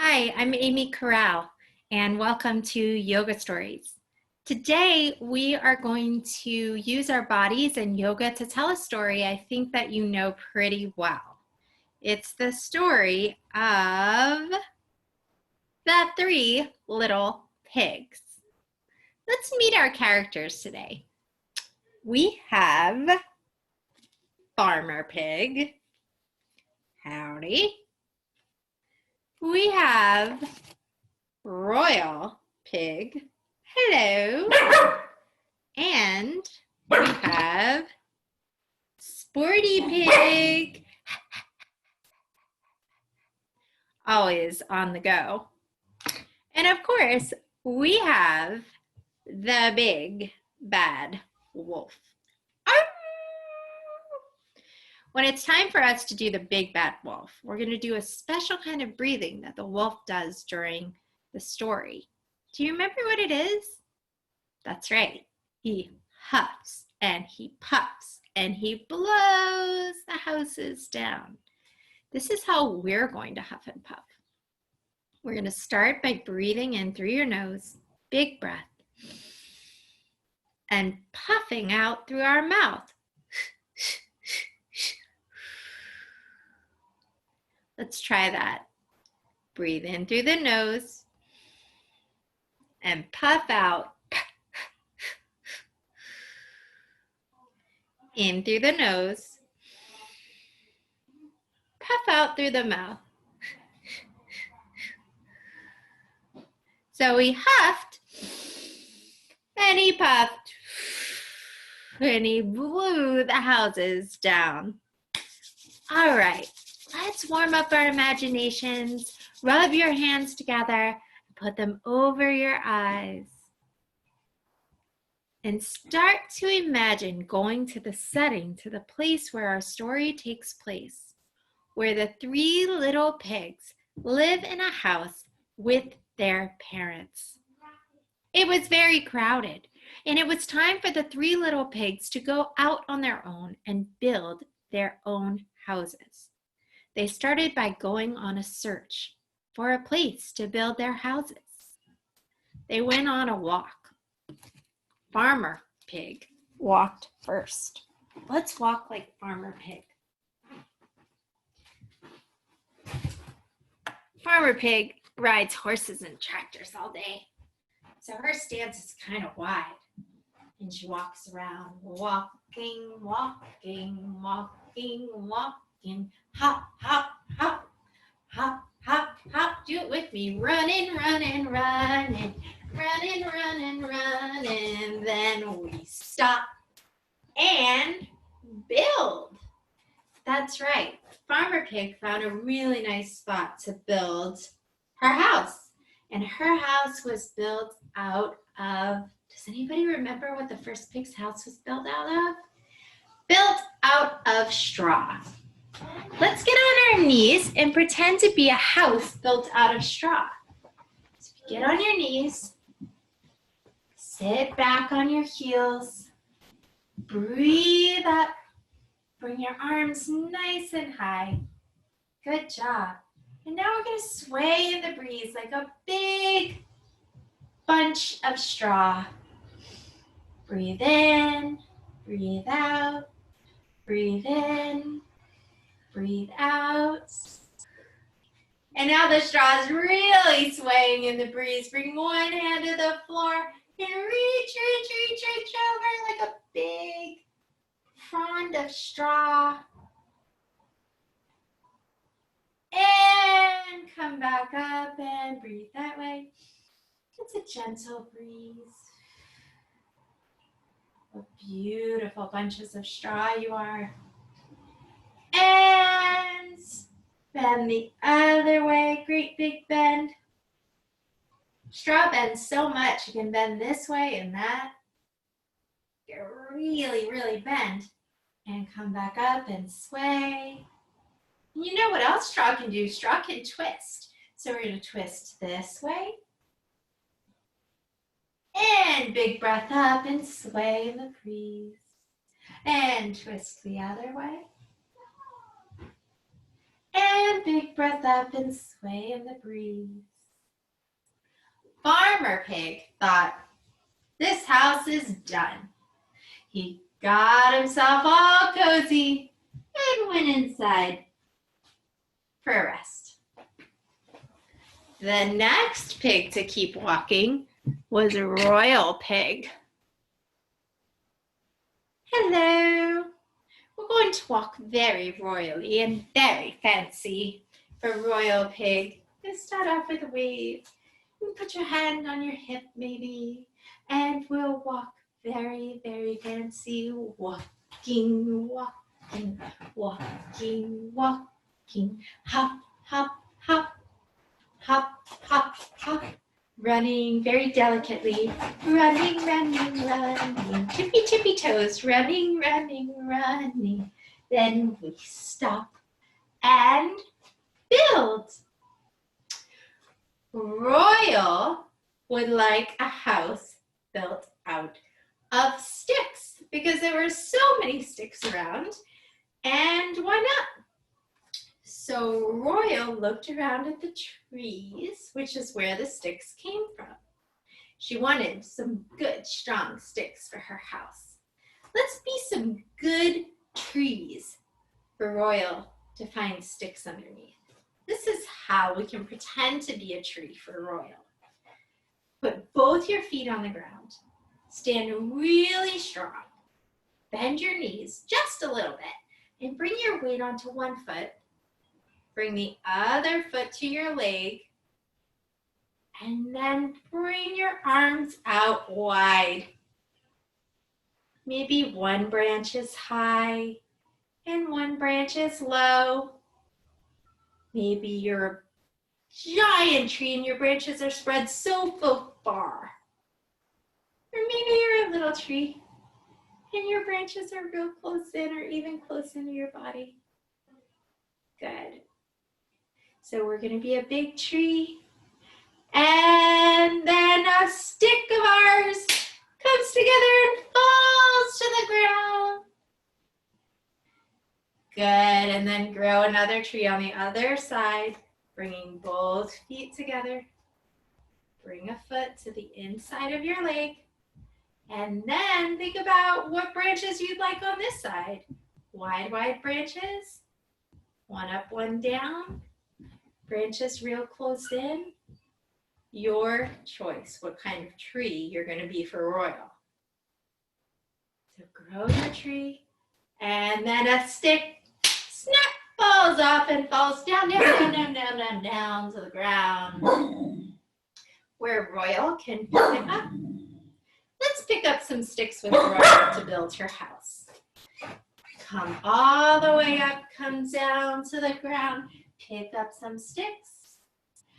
Hi, I'm Amy Corral, and welcome to Yoga Stories. Today, we are going to use our bodies and yoga to tell a story I think that you know pretty well. It's the story of the three little pigs. Let's meet our characters today. We have Farmer Pig. Howdy. We have Royal Pig. Hello. And we have Sporty Pig. Always on the go. And of course, we have the big bad wolf. When it's time for us to do the big bad wolf, we're going to do a special kind of breathing that the wolf does during the story. Do you remember what it is? That's right. He huffs and he puffs and he blows the houses down. This is how we're going to huff and puff. We're going to start by breathing in through your nose, big breath, and puffing out through our mouth. Let's try that. Breathe in through the nose and puff out. In through the nose, puff out through the mouth. So he huffed, and he puffed, and he blew the houses down. All right, let's warm up our imaginations. Rub your hands together and put them over your eyes. And start to imagine going to the setting, to the place where our story takes place, where the three little pigs live in a house with their parents. It was very crowded, and it was time for the three little pigs to go out on their own and build their own houses. They started by going on a search for a place to build their houses. They went on a walk. Farmer Pig walked first. Let's walk like Farmer Pig. Farmer Pig rides horses and tractors all day, so her stance is kind of wide, and she walks around, walking, walking, walking, walking, hop, hop, hop, hop, hop, hop. Do it with me. Running, running, running, running, running, running. Then we stop and build. That's right. Farmer Pig found a really nice spot to build her house. And her house was built out of, does anybody remember what the first pig's house was built out of? Built out of straw. Let's get on our knees and pretend to be a house built out of straw. So get on your knees, sit back on your heels, breathe up, bring your arms nice and high. Good job. And now we're going to sway in the breeze like a big bunch of straw. Breathe in, breathe out, breathe in, breathe out. And now the straw is really swaying in the breeze. Bring one hand to the floor and reach over like a big frond of straw. And come back up and breathe that way. It's a gentle breeze. What beautiful bunches of straw you are. And bend the other way. Great big bend. Straw bends so much. You can bend this way and that. You really, really bend. And come back up and sway. You know what else straw can do? Straw can twist. So we're going to twist this way. And big breath up and sway in the breeze. And twist the other way. and big breath up and sway in the breeze. Farmer Pig thought, this house is done. He got himself all cozy and went inside for a rest. The next pig to keep walking was a royal pig. Hello. We're going to walk very royally and very fancy. For royal pig, let's start off with a wave. You put your hand on your hip maybe, and we'll walk very, very fancy. Walking, walking, walking, walking. Hop, hop, hop, hop, hop, hop. Running very delicately. Running, running, running. Tippy, tippy toes. Running, running, running. Then we stop and build. Royal would like a house built out of sticks because there were so many sticks around, and why not? So Royal looked around at the trees, which is where the sticks came from. She wanted some good, strong sticks for her house. Let's be some good trees for Royal to find sticks underneath. This is how we can pretend to be a tree for Royal. Put both your feet on the ground. Stand really strong. Bend your knees just a little bit and bring your weight onto one foot. Bring the other foot to your leg. And then bring your arms out wide. Maybe one branch is high and one branch is low. Maybe you're a giant tree and your branches are spread so far. Or maybe you're a little tree and your branches are real close in or even close into your body. Good. So we're going to be a big tree. And then a stick of ours comes together and falls to the ground. Good, and then grow another tree on the other side, bringing both feet together. Bring a foot to the inside of your leg. And then think about what branches you'd like on this side. Wide, wide branches. One up, one down. Branches real close in. Your choice, what kind of tree you're going to be for Royal. So grow your tree. And then a stick snap falls off and falls down to the ground where Royal can pick it up. Let's pick up some sticks with Royal to build her house. Come all the way up, come down to the ground, pick up some sticks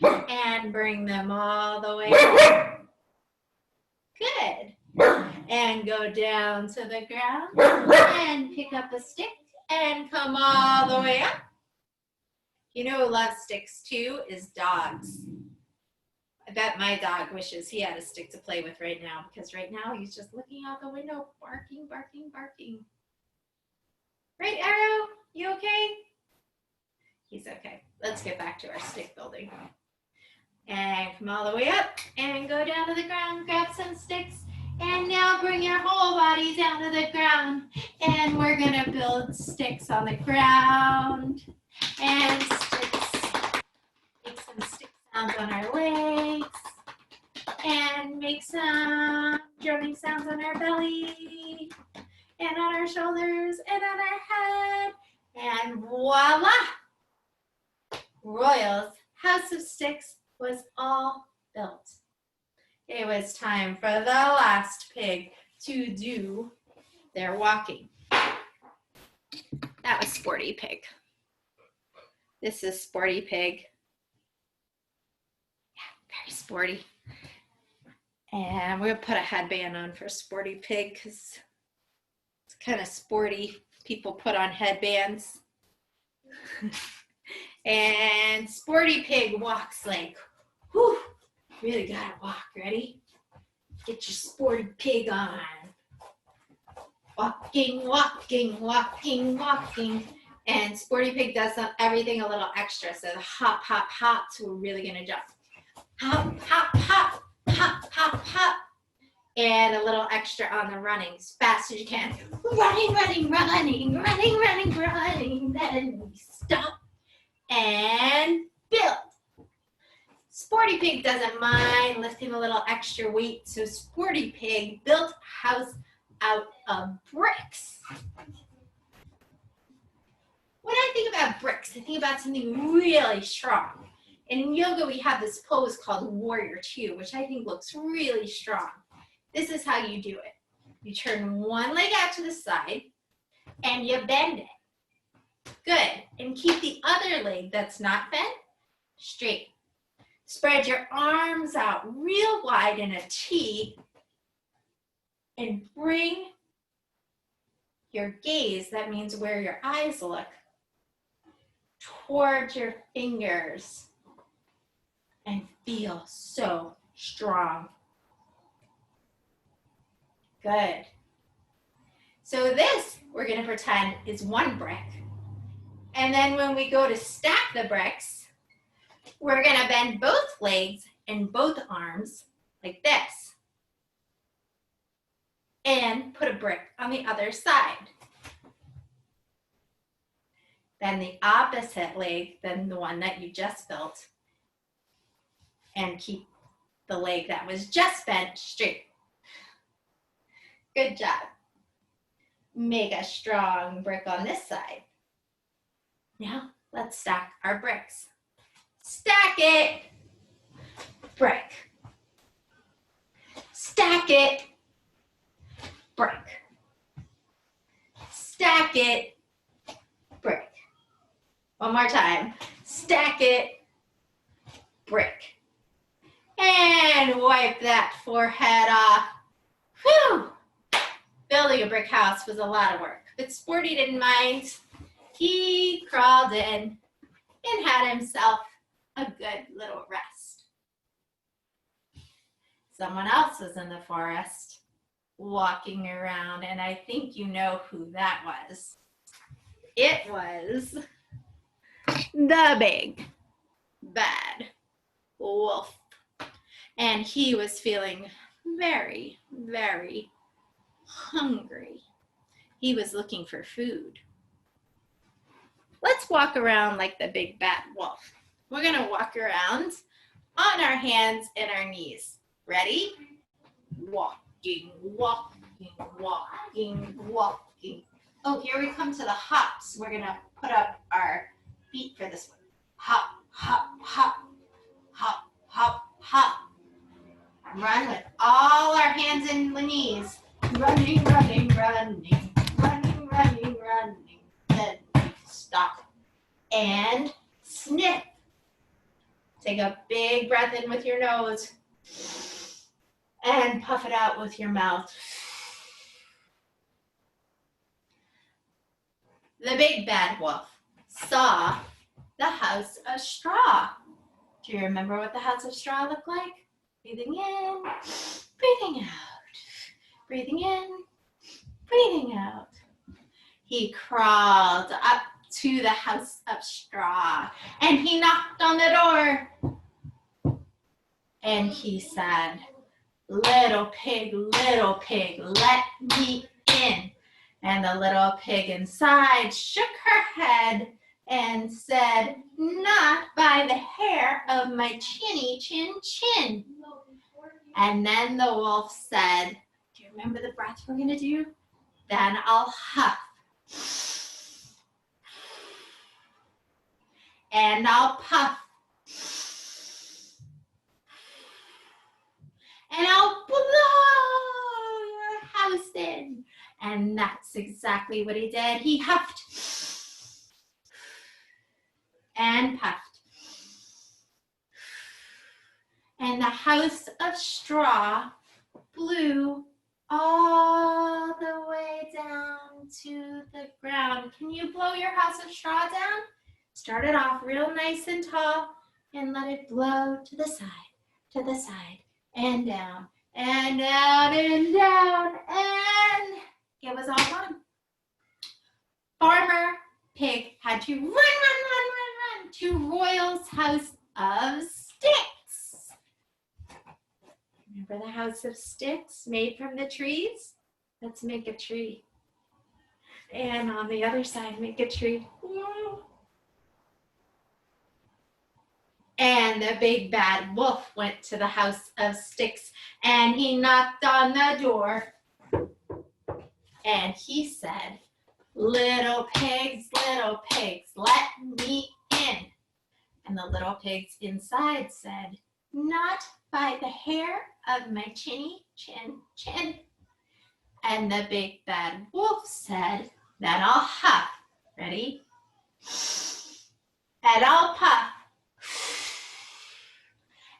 and bring them all the way up. Good. And go down to the ground and pick up a stick and come all the way up. You know who loves sticks too is dogs. I bet my dog wishes he had a stick to play with right now because right now he's just looking out the window, barking, barking, barking. Right, Arrow? You okay? He's okay. Let's get back to our stick building. And come all the way up and go down to the ground, grab some sticks, and now bring your whole body down to the ground. And we're gonna build sticks on the ground and sticks. Make some stick sounds on our legs and make some drumming sounds on our belly and on our shoulders and on our head. And voila! Royal's house of sticks was all built. It was time for the last pig to do their walking. That was Sporty Pig. This is Sporty Pig. Yeah, very sporty. And we're gonna put a headband on for Sporty Pig because it's kind of sporty. People put on headbands. And Sporty Pig walks like, whew, really gotta walk. Ready? Get your Sporty Pig on. Walking, walking, walking, walking. And Sporty Pig does everything a little extra. So the hop, hop, hops, we're really gonna jump. Hop, hop, hop, hop, hop, hop. And a little extra on the running, as fast as you can. Running, running, running, running, running, running. Then we stop and build. Sporty Pig doesn't mind lifting a little extra weight, so Sporty Pig built a house out of bricks. When I think about bricks, I think about something really strong. And in yoga, we have this pose called Warrior Two, which I think looks really strong. This is how you do it. You turn one leg out to the side and you bend it. Good. And keep the other leg that's not bent straight. Spread your arms out real wide in a T and bring your gaze, that means where your eyes look, towards your fingers and feel so strong. Good. So this, we're gonna pretend, is one brick. And then when we go to stack the bricks, we're gonna bend both legs and both arms like this. And put a brick on the other side. Then the opposite leg than the one that you just built. And keep the leg that was just bent straight. Good job. Make a strong brick on this side. Now, let's stack our bricks. Stack it, brick. Stack it, brick. Stack it, brick. One more time. Stack it, brick. And wipe that forehead off. Whew! Building a brick house was a lot of work, but Sporty didn't mind. He crawled in and had himself a good little rest. Someone else was in the forest walking around, and I think you know who that was. It was the big bad wolf. And he was feeling very, very hungry. He was looking for food. Let's walk around like the big bad wolf. We're gonna walk around on our hands and our knees. Ready? Walking, walking, walking, walking. Oh, here we come to the hops. We're gonna put up our feet for this one. Hop, hop, hop, hop, hop, hop. Run with all our hands and knees. Running, running, running, running, running, running. Then stop and sniff. Take a big breath in with your nose and puff it out with your mouth. The big bad wolf saw the house of straw. Do you remember what the house of straw looked like? Breathing in, breathing out, breathing in, breathing out. He crawled up to the house of straw and he knocked on the door. And he said, little pig, let me in. And the little pig inside shook her head and said, not by the hair of my chinny chin chin. And then the wolf said, do you remember the breath we're gonna do? Then I'll huff. And I'll puff. And I'll blow your house in. And that's exactly what he did. He huffed and puffed. And the house of straw blew all the way down to the ground. Can you blow your house of straw down? Start it off real nice and tall and let it blow to the side, and down, and down, and down, and it was all gone. Farmer pig had to run to Royal's house of sticks. Remember the house of sticks made from the trees? Let's make a tree. And on the other side, make a tree. And the big bad wolf went to the house of sticks and he knocked on the door. And he said, little pigs, let me in. And the little pigs inside said, not by the hair of my chinny chin chin. And the big bad wolf said, then I'll huff. Ready? And I'll puff.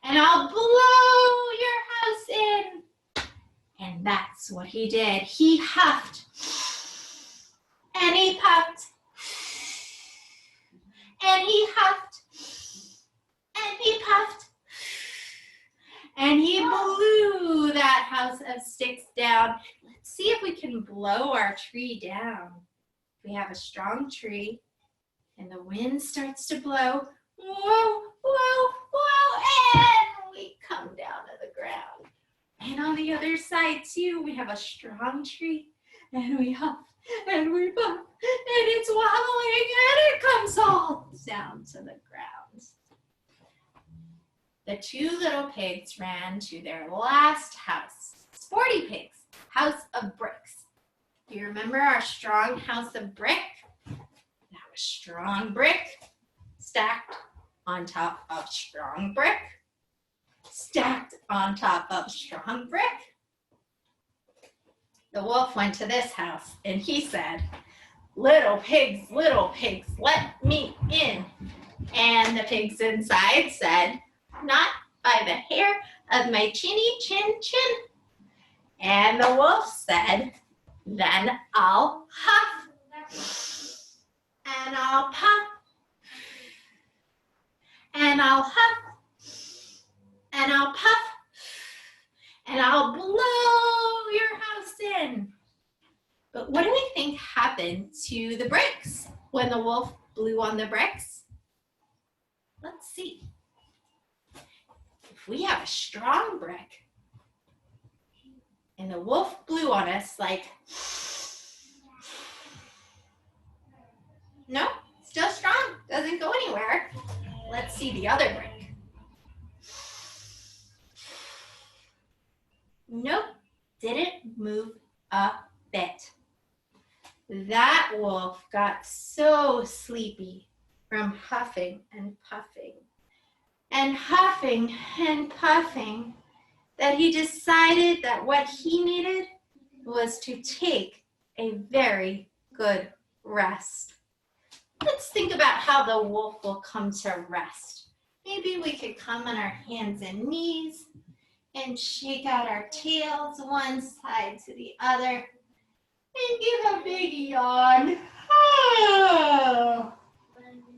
And I'll blow your house in. And that's what he did. He huffed. And he puffed. And he huffed. And he puffed. And he blew that house of sticks down. Let's see if we can blow our tree down. We have a strong tree and the wind starts to blow. Whoa, whoa, whoa, and we come down to the ground. And on the other side too, we have a strong tree and we huff and we puff and it's wobbling and it comes all down to the ground. The two little pigs ran to their last house. Sporty pigs, house of bricks. Do you remember our strong house of brick? That was strong brick stacked on top of strong brick, stacked on top of strong brick. The wolf went to this house and he said, little pigs, let me in. And the pigs inside said, not by the hair of my chinny chin chin. And the wolf said, then I'll huff. And I'll puff. And I'll huff. And I'll puff. And I'll blow your house in. But what do we think happened to the bricks when the wolf blew on the bricks? Let's see. If we have a strong brick and the wolf blew on us like, no, still strong, doesn't go anywhere. Let's see the other brick. Nope, didn't move a bit. That wolf got so sleepy from huffing and puffing and huffing and puffing that he decided that what he needed was to take a very good rest. Let's think about how the wolf will come to rest. Maybe we could come on our hands and knees and shake out our tails one side to the other and give a big yawn. Oh.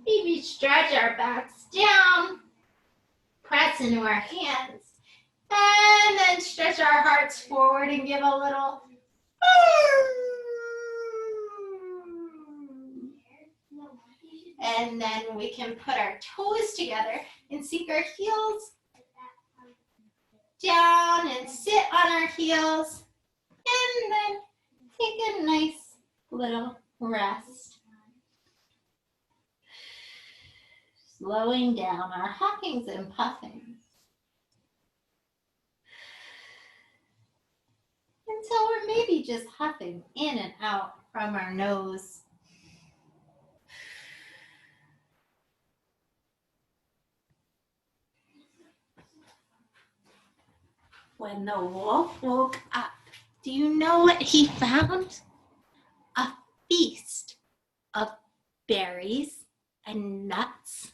Maybe stretch our backs down, press into our hands, and then stretch our hearts forward and give a little. And then we can put our toes together and sink our heels down and sit on our heels. And then take a nice little rest. Slowing down our huffings and puffings until we're maybe just huffing in and out from our nose. When the wolf woke up, do you know what he found? A feast of berries and nuts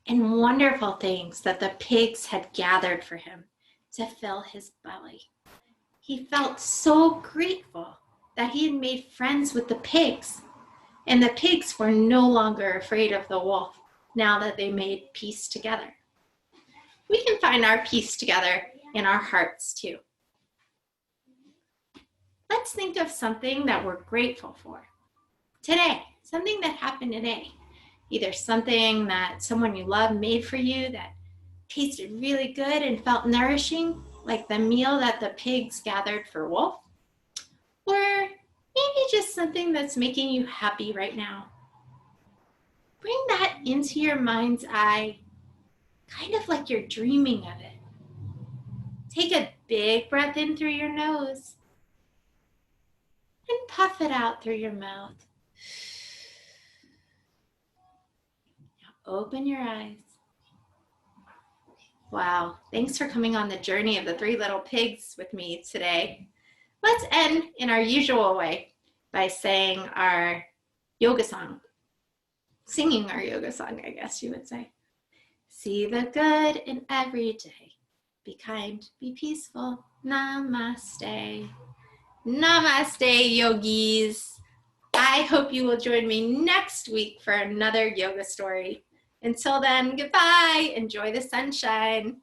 and wonderful things that the pigs had gathered for him to fill his belly. He felt so grateful that he had made friends with the pigs, and the pigs were no longer afraid of the wolf now that they made peace together. We can find our peace together in our hearts too. Let's think of something that we're grateful for today. something that happened today. Either something that someone you love made for you that tasted really good and felt nourishing, like the meal that the pigs gathered for Wolf, or maybe just something that's making you happy right now. Bring that into your mind's eye, kind of like you're dreaming of it. Take a big breath in through your nose and puff it out through your mouth. Now open your eyes. Wow, thanks for coming on the journey of the 3 little pigs with me today. Let's end in our usual way by saying our yoga song. Singing our yoga song, I guess you would say. See the good in every day. Be kind, be peaceful. Namaste. Namaste, yogis. I hope you will join me next week for another yoga story. Until then, goodbye. Enjoy the sunshine.